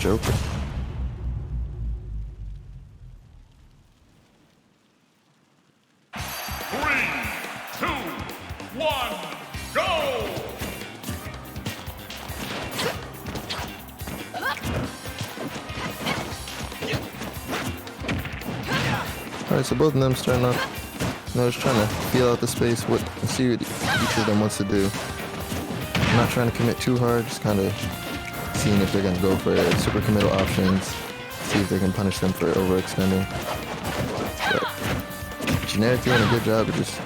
Joker. Three, two, one, go! Alright, so both of them starting off, just trying to feel out the space, see what each of them wants to do. I'm not trying to commit too hard, just kind of seeing if they're going to go for super committal options, see if they can punish them for overextending. But Generic doing a good job of just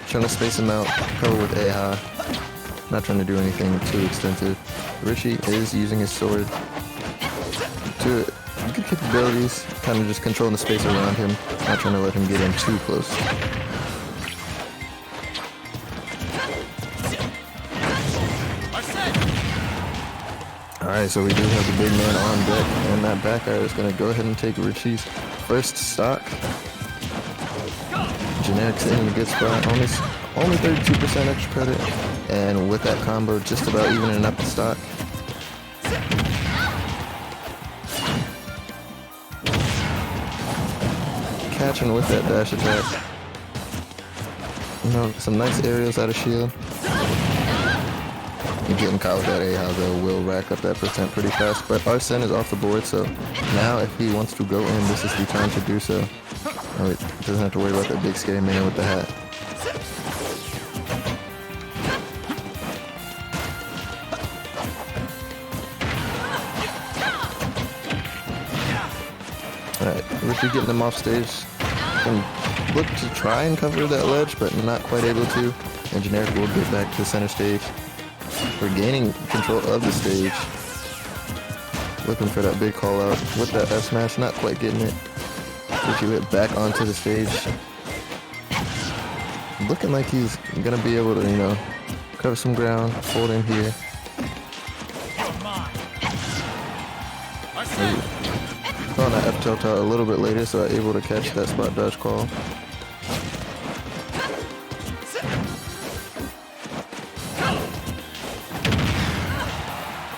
trying to space them out, cover with AHA, not trying to do anything too extensive. Richie is using his sword to good capabilities, kind of just controlling the space around him, not trying to let him get in too close. Alright, so we do have the big man on deck, and that back air is going to go ahead and take Richie's first stock. Generic's in a good spot, only 32% extra credit, and with that combo just about evening up the stock. Catching with that dash attack. Some nice aerials out of shield. And getting caught with that AHA though will rack up that percent pretty fast, but Arsene is off the board, so now if he wants to go in, this is the time to do so. Oh, he doesn't have to worry about that big scary man with the hat. Alright, Richie getting them off stage. And look to try and cover that ledge, but not quite able to. And Generic will get back to center stage. We're gaining control of the stage. Looking for that big call out with that F smash, not quite getting it. Richie went back onto the stage. Looking like he's gonna be able to, cover some ground, hold in here. On that F tilt out a little bit later, so I'm able to catch that spot dodge call.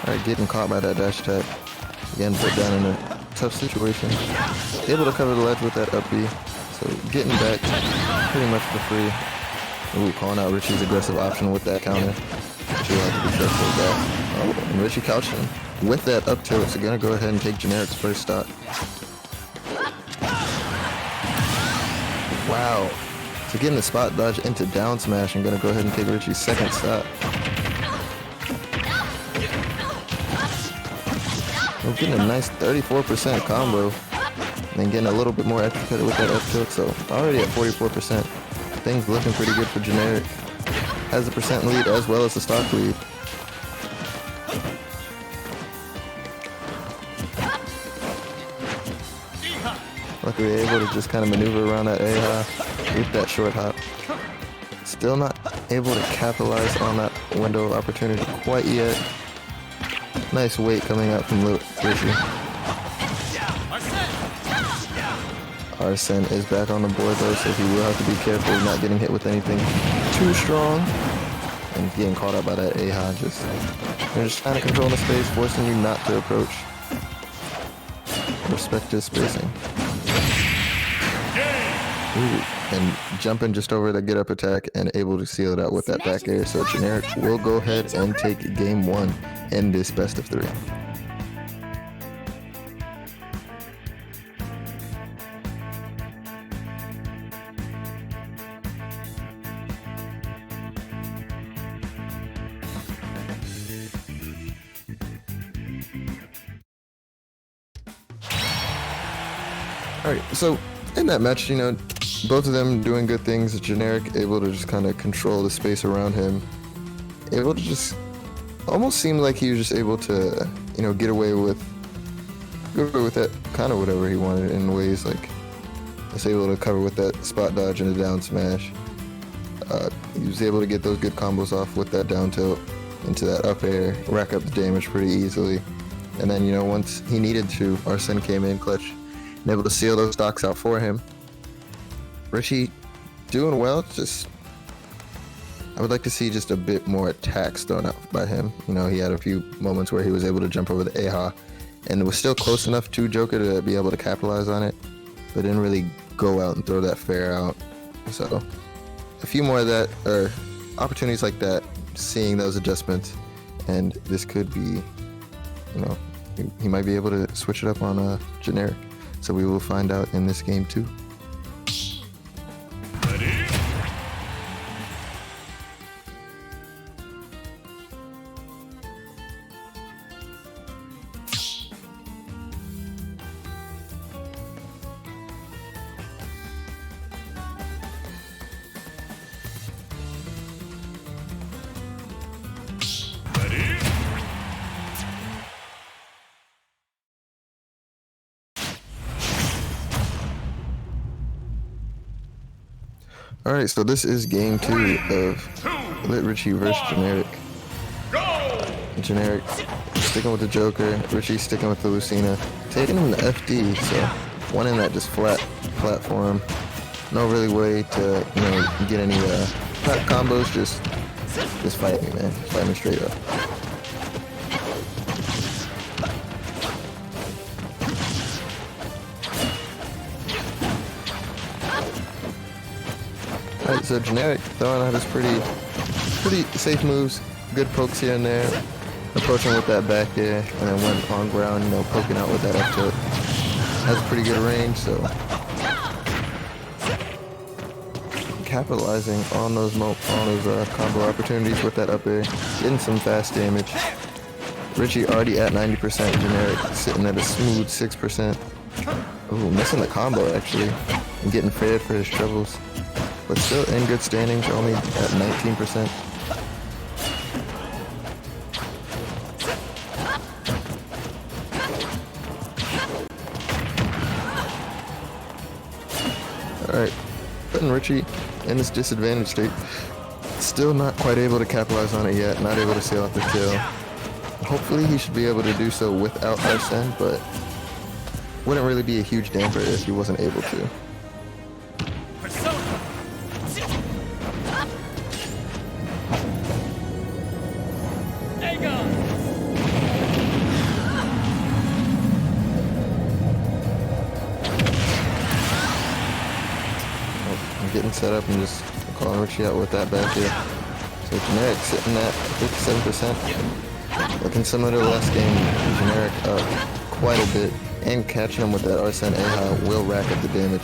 Alright, getting caught by that dash attack. Again, put down in a tough situation. Able to cover the ledge with that up B. So getting back pretty much for free. Ooh, calling out Richie's aggressive option with that counter. Richie will have to be careful with that. Oh, and Richie couching with that up tilt, so gonna go ahead and take Generic's first stock. Wow. So getting the spot dodge into down smash and gonna go ahead and take Richie's second stock. We're getting a nice 34% combo. And then getting a little bit more extra credit with that up tilt, so already at 44%. Things looking pretty good for Generic. Has the percent lead as well as the stock lead. Luckily able to just kind of maneuver around that AHA with that short hop. Still not able to capitalize on that window of opportunity quite yet. Nice weight coming out from Richie. Arsene is back on the board though, so he will have to be careful of not getting hit with anything too strong. And getting caught up by that AHA, just trying to control the space, forcing you not to approach. Respect his spacing. Ooh, and jumping just over the get up attack and able to seal it out with that back air. So Generic will go ahead and take game one in this best of 3. Alright, so in that match, both of them doing good things. Generic able to just kind of control the space around him. Able to just almost seemed like he was just able to, get away with that kind of whatever he wanted in ways like was able to cover with that spot dodge and a down smash. He was able to get those good combos off with that down tilt into that up air, rack up the damage pretty easily. And then, once he needed to, Arsene came in clutch and able to seal those stocks out for him. Richie doing well, just I would like to see just a bit more attacks thrown out by him. He had a few moments where he was able to jump over the AHA and it was still close enough to Joker to be able to capitalize on it, but didn't really go out and throw that fair out. So a few more of that, or opportunities like that, seeing those adjustments, and this could be, he might be able to switch it up on generic. So we will find out in this game too. Ready? Ready? Alright, so this is game 2 of Richie versus Generic. Go! Generic sticking with the Joker, Richie sticking with the Lucina, taking him to FD, so one in that just flat for him. No really way to, get any flat combos, just fight me, man. Fight me straight up. Alright, so Generic throwing out his pretty safe moves, good pokes here and there, approaching with that back air, and then when on ground, poking out with that up tilt. Has pretty good range, so capitalizing on those combo opportunities with that up air, getting some fast damage. Richie already at 90%, Generic sitting at a smooth 6%. Ooh, missing the combo actually, and getting fed for his troubles. But still in good standings, only at 19%. Alright, putting Richie in this disadvantaged state. Still not quite able to capitalize on it yet, not able to seal out the kill. Hopefully he should be able to do so without Arsene, but wouldn't really be a huge damper if he wasn't able to. Getting set up and just calling Richie out with that back here. So Generic sitting at 57%. Looking similar to the last game, Generic up quite a bit, and catching him with that Arsene A will rack up the damage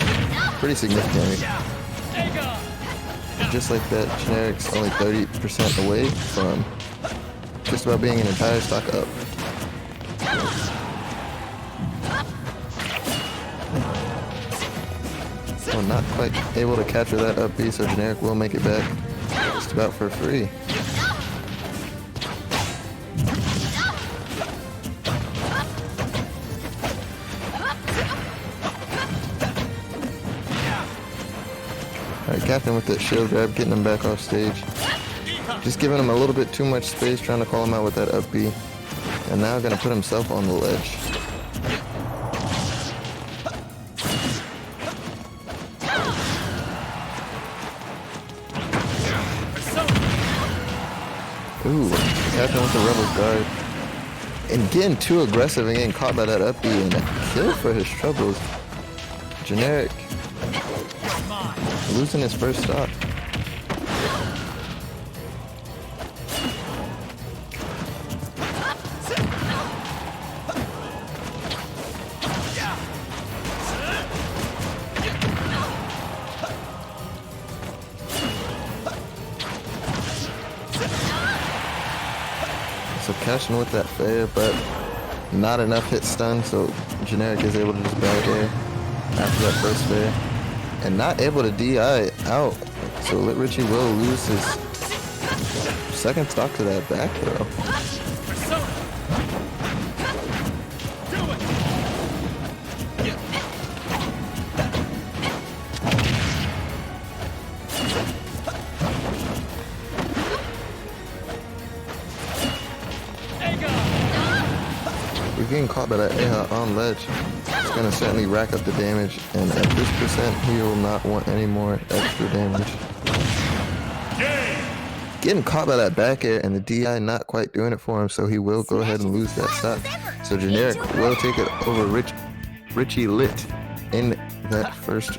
pretty significantly. Just like that, Generic's only 30% away from just about being an entire stock up. So not quite able to capture that up B, so Generic will make it back just about for free. Alright, Captain with that shield grab, getting him back off stage. Just giving him a little bit too much space, trying to call him out with that up B. And now gonna put himself on the ledge. Ooh, Captain with the Rebel's guard. And getting too aggressive and getting caught by that up B, and a kill for his troubles. Generic losing his first stock. So catching with that fair, but not enough hit stun, so Generic is able to just back air after that first fair. And not able to DI out, so Richie will lose his second stock to that back throw. We're getting caught by that Aha on ledge. It's going to certainly rack up the damage, and at this percent, he will not want any more extra damage. Getting caught by that back air, and the DI not quite doing it for him, so he will go ahead and lose that stock. So Generic will take it over Richie Lit in that first